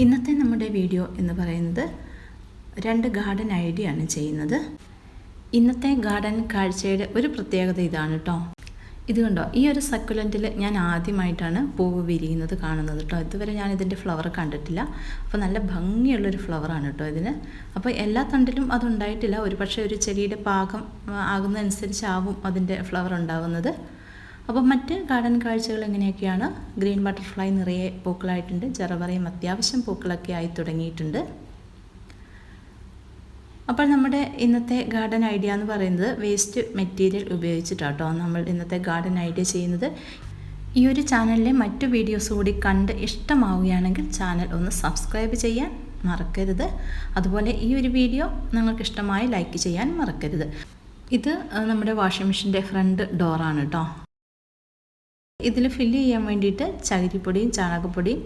ഇന്നത്തെ നമ്മുടെ വീഡിയോ എന്ന് പറയുന്നത് രണ്ട് ഗാർഡൻ ഐഡിയ ആണ് ചെയ്യുന്നത്. ഇന്നത്തെ ഗാർഡൻ കാഴ്ചയുടെ ഒരു പ്രത്യേകത ഇതാണ് കേട്ടോ. ഇത് കണ്ടോ, ഈ ഒരു സക്കുലൻറ്റിൽ ഞാൻ ആദ്യമായിട്ടാണ് പൂവ് വിരിയുന്നത് കാണുന്നത് കേട്ടോ. ഇതുവരെ ഞാൻ ഇതിൻ്റെ ഫ്ലവർ കണ്ടിട്ടില്ല. അപ്പോൾ നല്ല ഭംഗിയുള്ളൊരു ഫ്ലവറാണ് കേട്ടോ ഇതിന്. അപ്പോൾ എല്ലാ തണ്ടിലും അതുണ്ടായിട്ടില്ല. ഒരു പക്ഷേ ഒരു ചെടിയുടെ പാകം ആകുന്നതനുസരിച്ചാവും അതിൻ്റെ ഫ്ലവർ ഉണ്ടാകുന്നത്. അപ്പോൾ മറ്റ് ഗാർഡൻ കാഴ്ചകൾ എങ്ങനെയൊക്കെയാണ്? ഗ്രീൻ ബട്ടർഫ്ലൈ നിറയെ പൂക്കളായിട്ടുണ്ട്. ജറബറയും അത്യാവശ്യം പൂക്കളൊക്കെ ആയി തുടങ്ങിയിട്ടുണ്ട്. അപ്പോൾ നമ്മുടെ ഇന്നത്തെ ഗാർഡൻ ഐഡിയ എന്ന് പറയുന്നത് വേസ്റ്റ് മെറ്റീരിയൽ ഉപയോഗിച്ചിട്ടാട്ടോ നമ്മൾ ഇന്നത്തെ ഗാർഡൻ ഐഡിയ ചെയ്യുന്നത്. ഈ ഒരു ചാനലിലെ മറ്റു വീഡിയോസ് കൂടി കണ്ട് ഇഷ്ടമാവുകയാണെങ്കിൽ ചാനൽ ഒന്ന് സബ്സ്ക്രൈബ് ചെയ്യാൻ മറക്കരുത്. അതുപോലെ ഈ ഒരു വീഡിയോ നിങ്ങൾക്ക് ഇഷ്ടമായി ലൈക്ക് ചെയ്യാൻ മറക്കരുത്. ഇത് നമ്മുടെ വാഷിംഗ് മെഷീൻ്റെ ഫ്രണ്ട് ഡോറാണ് കേട്ടോ. ഇതിൽ ഫില്ല് ചെയ്യാൻ വേണ്ടിയിട്ട് ചകിരിപ്പൊടിയും ചാണകപ്പൊടിയും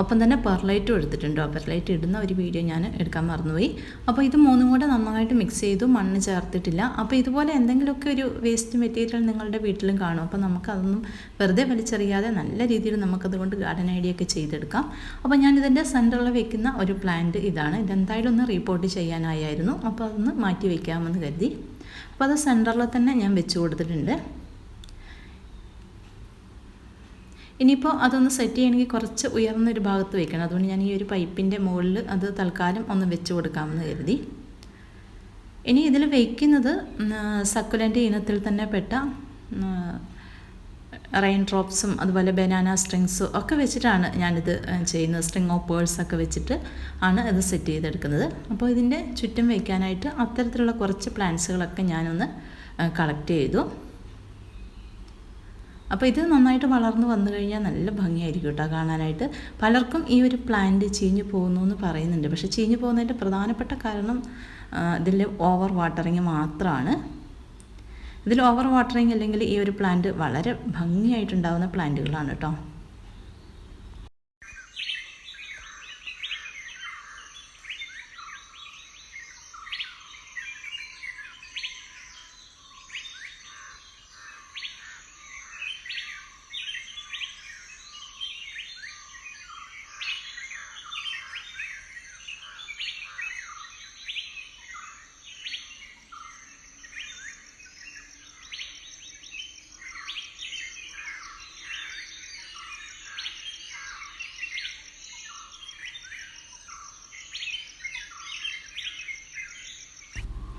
ഒപ്പം തന്നെ പെർലൈറ്റും എടുത്തിട്ടുണ്ട്. പെർലൈറ്റ് ഇടുന്ന ഒരു വീഡിയോ ഞാൻ എടുക്കാൻ മറന്നുപോയി. അപ്പോൾ ഇത് മൂന്നും കൂടെ നന്നായിട്ട് മിക്സ് ചെയ്തു, മണ്ണ് ചേർത്തിട്ടില്ല. അപ്പോൾ ഇതുപോലെ എന്തെങ്കിലുമൊക്കെ ഒരു വേസ്റ്റ് മെറ്റീരിയൽ നിങ്ങളുടെ വീട്ടിലും കാണും. അപ്പോൾ നമുക്കതൊന്നും വെറുതെ വലിച്ചെറിയാതെ നല്ല രീതിയിൽ നമുക്കതുകൊണ്ട് ഗാർഡൻ ഐഡിയ ഒക്കെ ചെയ്തെടുക്കാം. അപ്പോൾ ഞാനിതിൻ്റെ സെൻറ്ററിൽ വെക്കുന്ന ഒരു പ്ലാന്റ് ഇതാണ്. ഇതെന്തായാലും ഒന്ന് റീപോർട്ട് ചെയ്യാനായിരുന്നു. അപ്പോൾ അതൊന്ന് മാറ്റി വയ്ക്കാമെന്ന് കരുതി. അപ്പോൾ അത് സെൻറ്ററിൽ തന്നെ ഞാൻ വെച്ച് കൊടുത്തിട്ടുണ്ട്. ഇനിയിപ്പോൾ അതൊന്ന് സെറ്റ് ചെയ്യണമെങ്കിൽ കുറച്ച് ഉയർന്നൊരു ഭാഗത്ത് വയ്ക്കണം. അതുകൊണ്ട് ഞാൻ ഈ ഒരു പൈപ്പിൻ്റെ മുകളിൽ അത് തൽക്കാലം ഒന്ന് വെച്ച് കൊടുക്കാമെന്ന് കരുതി. ഇനി ഇതിൽ വയ്ക്കുന്നത് സക്കുലൻ്റ് ഇനത്തിൽ തന്നെ പെട്ട റെയിൻ ഡ്രോപ്സും അതുപോലെ ബനാന സ്ട്രിങ്സും ഒക്കെ വെച്ചിട്ടാണ് ഞാനിത് ചെയ്യുന്നത്. സ്ട്രിങ് ഓഫ് പേൾസൊക്കെ വെച്ചിട്ട് ആണ് ഇത് സെറ്റ് ചെയ്തെടുക്കുന്നത്. അപ്പോൾ ഇതിൻ്റെ ചുറ്റും വയ്ക്കാനായിട്ട് അത്തരത്തിലുള്ള കുറച്ച് പ്ലാന്റ്സുകളൊക്കെ ഞാനൊന്ന് കളക്ട് ചെയ്തു. അപ്പോൾ ഇത് നന്നായിട്ട് വളർന്നു വന്നു കഴിഞ്ഞാൽ നല്ല ഭംഗിയായിരിക്കും കേട്ടോ കാണാനായിട്ട്. പലർക്കും ഈ ഒരു പ്ലാന്റ് ചീഞ്ഞു പോകുന്നു എന്ന് പറയുന്നുണ്ട്. പക്ഷേ ചീഞ്ഞു പോകുന്നതിൻ്റെ പ്രധാനപ്പെട്ട കാരണം ഇതിൽ ഓവർ വാട്ടറിങ് മാത്രമാണ്. ഇതിൽ ഓവർ വാട്ടറിങ് അല്ലെങ്കിൽ ഈ ഒരു പ്ലാന്റ് വളരെ ഭംഗിയായിട്ടുണ്ടാകുന്ന പ്ലാന്റുകളാണ് കേട്ടോ.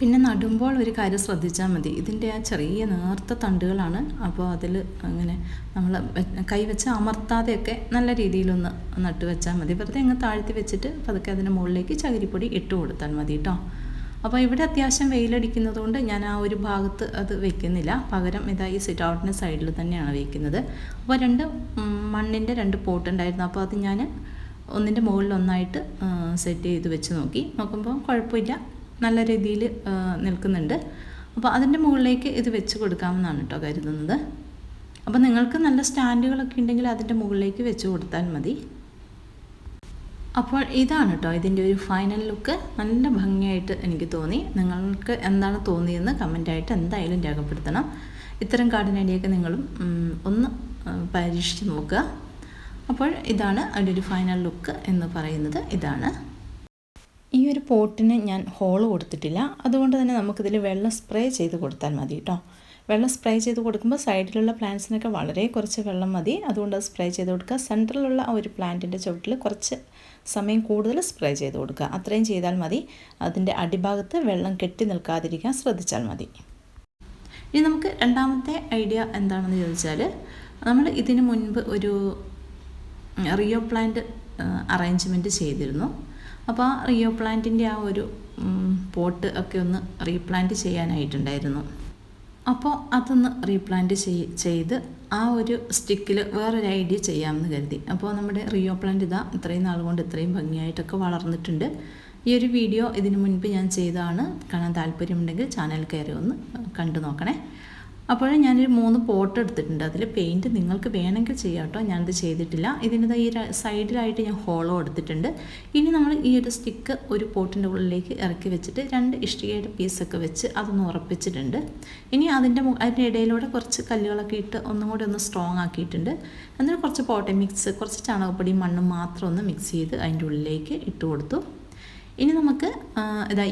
പിന്നെ നടുമ്പോൾ ഒരു കാര്യം ശ്രദ്ധിച്ചാൽ മതി. ഇതിൻ്റെ ആ ചെറിയ നേർത്ത തണ്ടുകളാണ്. അപ്പോൾ അതിൽ അങ്ങനെ നമ്മൾ കൈ വെച്ച് അമർത്താതെയൊക്കെ നല്ല രീതിയിലൊന്ന് നട്ട് വെച്ചാൽ മതി. വെറുതെ അങ്ങ് താഴ്ത്തി വെച്ചിട്ട് പതുക്കെ അതിൻ്റെ മുകളിലേക്ക് ചകിരിപ്പൊടി ഇട്ട് കൊടുത്താൽ മതി കേട്ടോ. അപ്പോൾ ഇവിടെ അത്യാവശ്യം വെയിലടിക്കുന്നത് കൊണ്ട് ഞാൻ ആ ഒരു ഭാഗത്ത് അത് വെക്കുന്നില്ല. പകരം ഇതാ ഈ സിറ്റ് ഔട്ടിൻ്റെ സൈഡിൽ തന്നെയാണ് വയ്ക്കുന്നത്. അപ്പോൾ മണ്ണിൻ്റെ 2 പോട്ട് ഉണ്ടായിരുന്നു. അപ്പോൾ അത് ഞാൻ ഒന്നിൻ്റെ മുകളിൽ ഒന്നായിട്ട് സെറ്റ് ചെയ്ത് വെച്ച് നോക്കുമ്പോൾ കുഴപ്പമില്ല, നല്ല രീതിയിൽ നിൽക്കുന്നുണ്ട്. അപ്പോൾ അതിൻ്റെ മുകളിലേക്ക് ഇത് വെച്ച് കൊടുക്കാമെന്നാണ് കേട്ടോ കരുതുന്നത്. അപ്പോൾ നിങ്ങൾക്ക് നല്ല സ്റ്റാൻഡുകളൊക്കെ ഉണ്ടെങ്കിൽ അതിൻ്റെ മുകളിലേക്ക് വെച്ച് കൊടുത്താൽ മതി. അപ്പോൾ ഇതാണ് കേട്ടോ ഇതിൻ്റെ ഒരു ഫൈനൽ ലുക്ക്. നല്ല ഭംഗിയായിട്ട് എനിക്ക് തോന്നി. നിങ്ങൾക്ക് എന്താണ് തോന്നിയതെന്ന് കമൻറ്റായിട്ട് എന്തായാലും രേഖപ്പെടുത്തണം. ഇത്തരം ഗാർഡൻ ഐഡിയയൊക്കെ നിങ്ങളും ഒന്ന് പരീക്ഷിച്ച് നോക്കുക. അപ്പോൾ ഇതാണ് അതിൻ്റെ ഒരു ഫൈനൽ ലുക്ക് എന്ന് പറയുന്നത്. ഇതാണ്. ഈ ഒരു പോട്ടിന് ഞാൻ ഹോൾ കൊടുത്തിട്ടില്ല. അതുകൊണ്ട് തന്നെ നമുക്കിതിൽ വെള്ളം സ്പ്രേ ചെയ്ത് കൊടുത്താൽ മതി കേട്ടോ. വെള്ളം സ്പ്രേ ചെയ്ത് കൊടുക്കുമ്പോൾ സൈഡിലുള്ള പ്ലാന്റ്സിനൊക്കെ വളരെ കുറച്ച് വെള്ളം മതി. അതുകൊണ്ട് അത് സ്പ്രേ ചെയ്ത് കൊടുക്കുക. സെൻറ്ററിലുള്ള ആ ഒരു പ്ലാന്റിൻ്റെ ചുവട്ടിൽ കുറച്ച് സമയം കൂടുതൽ സ്പ്രേ ചെയ്ത് കൊടുക്കുക. അത്രയും ചെയ്താൽ മതി. അതിൻ്റെ അടിഭാഗത്ത് വെള്ളം കെട്ടി നിൽക്കാതിരിക്കാൻ ശ്രദ്ധിച്ചാൽ മതി. ഇനി നമുക്ക് രണ്ടാമത്തെ ഐഡിയ എന്താണെന്ന് ചോദിച്ചാൽ, നമ്മൾ ഇതിനു മുൻപ് ഒരു റിയോ പ്ലാന്റ് അറേഞ്ച്മെൻറ്റ് ചെയ്തിരുന്നു. അപ്പോൾ ആ റിയോ പ്ലാന്റിൻ്റെ ആ ഒരു പോട്ട് ഒക്കെ ഒന്ന് റീപ്ലാന്റ് ചെയ്യാനായിട്ടുണ്ടായിരുന്നു. അപ്പോൾ അതൊന്ന് റീപ്ലാന്റ് ചെയ്ത് ആ ഒരു സ്റ്റിക്കിൽ വേറൊരു ഐഡിയ ചെയ്യാമെന്ന് കരുതി. അപ്പോൾ നമ്മുടെ റിയോ പ്ലാന്റ് ഇത്രയും നാൾ കൊണ്ട് ഇത്രയും ഭംഗിയായിട്ടൊക്കെ വളർന്നിട്ടുണ്ട്. ഈ ഒരു വീഡിയോ ഇതിനു മുൻപ് ഞാൻ ചെയ്തതാണ്. കാണാൻ താല്പര്യമുണ്ടെങ്കിൽ ചാനൽ കയറി ഒന്ന് കണ്ടു നോക്കണേ. അപ്പോൾ ഞാനൊരു 3 പോട്ട് എടുത്തിട്ടുണ്ട്. അതിൽ പെയിൻറ്റ് നിങ്ങൾക്ക് വേണമെങ്കിൽ ചെയ്യാം കേട്ടോ, ഞാനത് ചെയ്തിട്ടില്ല. ഇതിൻ്റെ ഈ സൈഡിലായിട്ട് ഞാൻ ഹോളോ എടുത്തിട്ടുണ്ട്. ഇനി നമ്മൾ ഈ ഒരു സ്റ്റിക്ക് ഒരു പോട്ടിൻ്റെ ഉള്ളിലേക്ക് ഇറക്കി വെച്ചിട്ട് 2 ഇഷ്ടികയുടെ പീസൊക്കെ വെച്ച് അതൊന്ന് ഉറപ്പിച്ചിട്ടുണ്ട്. ഇനി അതിൻ്റെ ഇടയിലൂടെ കുറച്ച് കല്ലുകളൊക്കെ ഇട്ട് ഒന്നും കൂടി ഒന്ന് സ്ട്രോങ് ആക്കിയിട്ടുണ്ട്. എന്നിട്ട് കുറച്ച് പോട്ടെ മിക്സ്, കുറച്ച് ചാണകപ്പൊടിയും മണ്ണും മാത്രം ഒന്ന് മിക്സ് ചെയ്ത് അതിൻ്റെ ഉള്ളിലേക്ക് ഇട്ട് കൊടുത്തു. ഇനി നമുക്ക്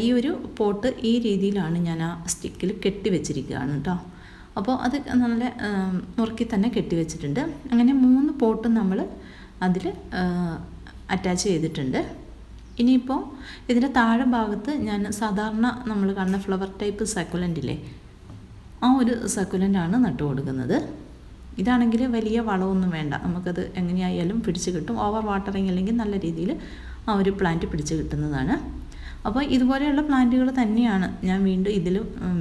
ഈ ഒരു പോട്ട് ഈ രീതിയിലാണ് ഞാൻ ആ സ്റ്റിക്കിൽ കെട്ടി വെച്ചിരിക്കുകയാണ് കേട്ടോ. അപ്പോൾ അത് നല്ല മുറുക്കി തന്നെ കെട്ടിവെച്ചിട്ടുണ്ട്. അങ്ങനെ 3 പോട്ടും നമ്മൾ അതിൽ അറ്റാച്ച് ചെയ്തിട്ടുണ്ട്. ഇനിയിപ്പോൾ ഇതിൻ്റെ താഴെ ഭാഗത്ത് ഞാൻ സാധാരണ നമ്മൾ കാണുന്ന ഫ്ലവർ ടൈപ്പ് സക്കുലൻ്റില്ലേ, ആ ഒരു സക്കുലൻ്റാണ് നട്ടു കൊടുക്കുന്നത്. ഇതാണെങ്കിൽ വലിയ വളമൊന്നും വേണ്ട, നമുക്കത് എങ്ങനെയായാലും പിടിച്ച് കിട്ടും. ഓവർ വാട്ടറിങ് അല്ലെങ്കിൽ നല്ല രീതിയിൽ ആ ഒരു പ്ലാന്റ് പിടിച്ച് കിട്ടുന്നതാണ്. അപ്പോൾ ഇതുപോലെയുള്ള പ്ലാന്റുകൾ തന്നെയാണ് ഞാൻ വീണ്ടും ഇതിൽ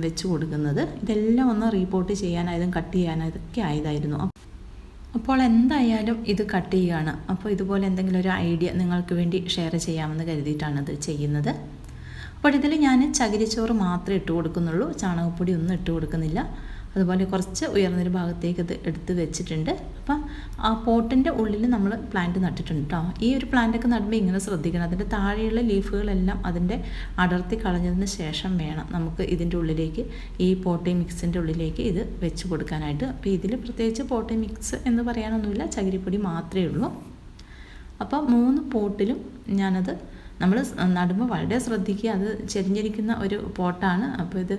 വെച്ച് കൊടുക്കുന്നത്. ഇതെല്ലാം ഒന്ന് റീപോർട്ട് ചെയ്യാനായതും കട്ട് ചെയ്യാനായതൊക്കെ ആയതായിരുന്നു. അപ്പോൾ എന്തായാലും ഇത് കട്ട് ചെയ്യുകയാണ്. അപ്പോൾ ഇതുപോലെ എന്തെങ്കിലും ഒരു ഐഡിയ നിങ്ങൾക്ക് വേണ്ടി ഷെയർ ചെയ്യാമെന്ന് കരുതിയിട്ടാണ് ഇത് ചെയ്യുന്നത്. അപ്പോൾ ഇതിൽ ഞാൻ ചകിരിച്ചോറ് മാത്രമേ ഇട്ട് കൊടുക്കുന്നുള്ളൂ, ചാണകപ്പൊടി ഒന്നും ഇട്ട് കൊടുക്കുന്നില്ല. അതുപോലെ കുറച്ച് ഉയർന്നൊരു ഭാഗത്തേക്ക് ഇത് എടുത്ത് വെച്ചിട്ടുണ്ട്. അപ്പം ആ പോട്ടിൻ്റെ ഉള്ളിൽ നമ്മൾ പ്ലാന്റ് നട്ടിട്ടുണ്ട് കേട്ടോ. ഈ ഒരു പ്ലാന്റൊക്കെ നടുമ്പോൾ ഇങ്ങനെ ശ്രദ്ധിക്കണം, അതിൻ്റെ താഴെയുള്ള ലീഫുകളെല്ലാം അതിൻ്റെ അടർത്തി കളഞ്ഞതിന് ശേഷം വേണം നമുക്ക് ഇതിൻ്റെ ഉള്ളിലേക്ക്, ഈ പോട്ടി മിക്സിൻ്റെ ഉള്ളിലേക്ക് ഇത് വെച്ച് കൊടുക്കാനായിട്ട്. അപ്പോൾ ഇതിൽ പ്രത്യേകിച്ച് പോട്ടി മിക്സ് എന്ന് പറയാനൊന്നുമില്ല, ചകിരിപ്പൊടി മാത്രമേ ഉള്ളൂ. അപ്പോൾ 3 പോട്ടിലും ഞാനത് നമ്മൾ നടുമ്പോൾ വളരെ ശ്രദ്ധിക്കുക, അത് ചെരിഞ്ഞിരിക്കുന്ന ഒരു പോട്ടാണ്. അപ്പോൾ ഇത്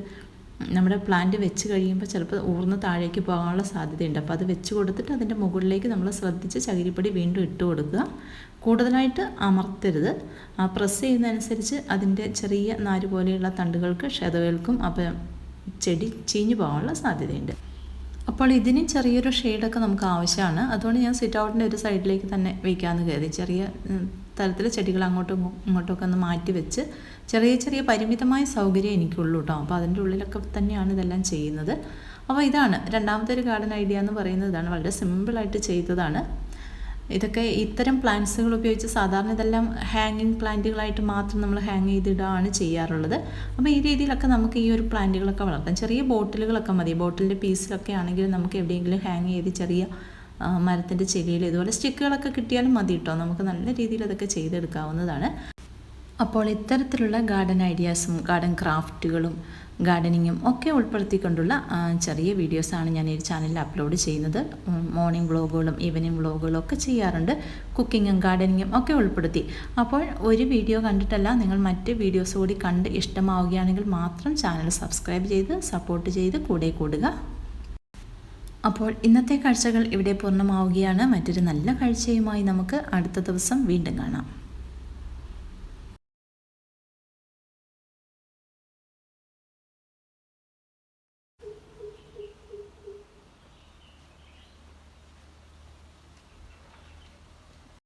നമ്മുടെ പ്ലാന്റ് വെച്ച് കഴിയുമ്പോൾ ചിലപ്പോൾ ഊർന്ന് താഴേക്ക് പോകാനുള്ള സാധ്യതയുണ്ട്. അപ്പോൾ അത് വെച്ച് കൊടുത്തിട്ട് അതിൻ്റെ മുകളിലേക്ക് നമ്മൾ ശ്രദ്ധിച്ച് ചകിരിപ്പൊടി വീണ്ടും ഇട്ട് കൊടുക്കുക. കൂടുതലായിട്ട് അമർത്തരുത്, പ്രസ് ചെയ്യുന്നതനുസരിച്ച് അതിൻ്റെ ചെറിയ നാര് പോലെയുള്ള തണ്ടുകൾക്ക് ക്ഷതവേൽക്കും. അപ്പോൾ ചെടി ചീഞ്ഞു പോകാനുള്ള സാധ്യതയുണ്ട്. അപ്പോൾ ഇതിന് ചെറിയൊരു ഷെയ്ഡൊക്കെ നമുക്ക് ആവശ്യമാണ്. അതുകൊണ്ട് ഞാൻ സിറ്റ് ഔട്ടിൻ്റെ ഒരു സൈഡിലേക്ക് തന്നെ വയ്ക്കാമെന്ന് കരുതി. ചെറിയ തരത്തിൽ ചെടികൾ അങ്ങോട്ടും ഇങ്ങോട്ടുമൊക്കെ ഒന്ന് മാറ്റി വെച്ച് ചെറിയ പരിമിതമായ സൗകര്യം എനിക്കുള്ളൂ കേട്ടോ. അപ്പോൾ അതിൻ്റെ ഉള്ളിലൊക്കെ തന്നെയാണ് ഇതെല്ലാം ചെയ്യുന്നത്. അപ്പോൾ ഇതാണ് രണ്ടാമത്തെ ഒരു ഗാർഡൻ ഐഡിയ എന്ന് പറയുന്നത്. ഇതാണ്, വളരെ സിമ്പിളായിട്ട് ചെയ്തതാണ്. ഇതൊക്കെ ഇത്തരം പ്ലാന്റ്സുകൾ ഉപയോഗിച്ച് സാധാരണ ഇതെല്ലാം ഹാങ്ങിങ് പ്ലാന്റുകളായിട്ട് മാത്രം നമ്മൾ ഹാങ് ചെയ്തിടുകയാണ് ചെയ്യാറുള്ളത്. അപ്പോൾ ഈ രീതിയിലൊക്കെ നമുക്ക് ഈ ഒരു പ്ലാന്റുകളൊക്കെ വളർത്താം. ചെറിയ ബോട്ടിലുകളൊക്കെ മതി, ബോട്ടിലിൻ്റെ പീസിലൊക്കെ ആണെങ്കിലും നമുക്ക് എവിടെയെങ്കിലും ഹാങ് ചെയ്ത് ചെറിയ മരത്തിൻ്റെ ചെടിയിൽ ഇതുപോലെ സ്റ്റിക്കുകളൊക്കെ കിട്ടിയാലും മതി കേട്ടോ. നമുക്ക് നല്ല രീതിയിൽ അതൊക്കെ ചെയ്തെടുക്കാവുന്നതാണ്. അപ്പോൾ ഇത്തരത്തിലുള്ള ഗാർഡൻ ഐഡിയാസും ഗാർഡൻ ക്രാഫ്റ്റുകളും ഗാർഡനിങ്ങും ഒക്കെ ഉൾപ്പെടുത്തിക്കൊണ്ടുള്ള ചെറിയ വീഡിയോസാണ് ഞാൻ ഈ ചാനലിൽ അപ്ലോഡ് ചെയ്യുന്നത്. മോർണിംഗ് വ്ളോഗുകളും ഈവനിങ് വ്ളോഗുകളും ഒക്കെ ചെയ്യാറുണ്ട്. കുക്കിങ്ങും ഗാർഡനിങ്ങും ഒക്കെ ഉൾപ്പെടുത്തി. അപ്പോൾ ഒരു വീഡിയോ കണ്ടിട്ടല്ല, നിങ്ങൾ മറ്റ് വീഡിയോസ് കൂടി കണ്ട് ഇഷ്ടമാവുകയാണെങ്കിൽ മാത്രം ചാനൽ സബ്സ്ക്രൈബ് ചെയ്ത് സപ്പോർട്ട് ചെയ്ത് കൂടെ കൂടുക. അപ്പോൾ ഇന്നത്തെ കാഴ്ചകൾ ഇവിടെ പൂർണ്ണമാവുകയാണ്. മറ്റൊരു നല്ല കാഴ്ചയുമായി നമുക്ക് അടുത്ത ദിവസം വീണ്ടും കാണാം.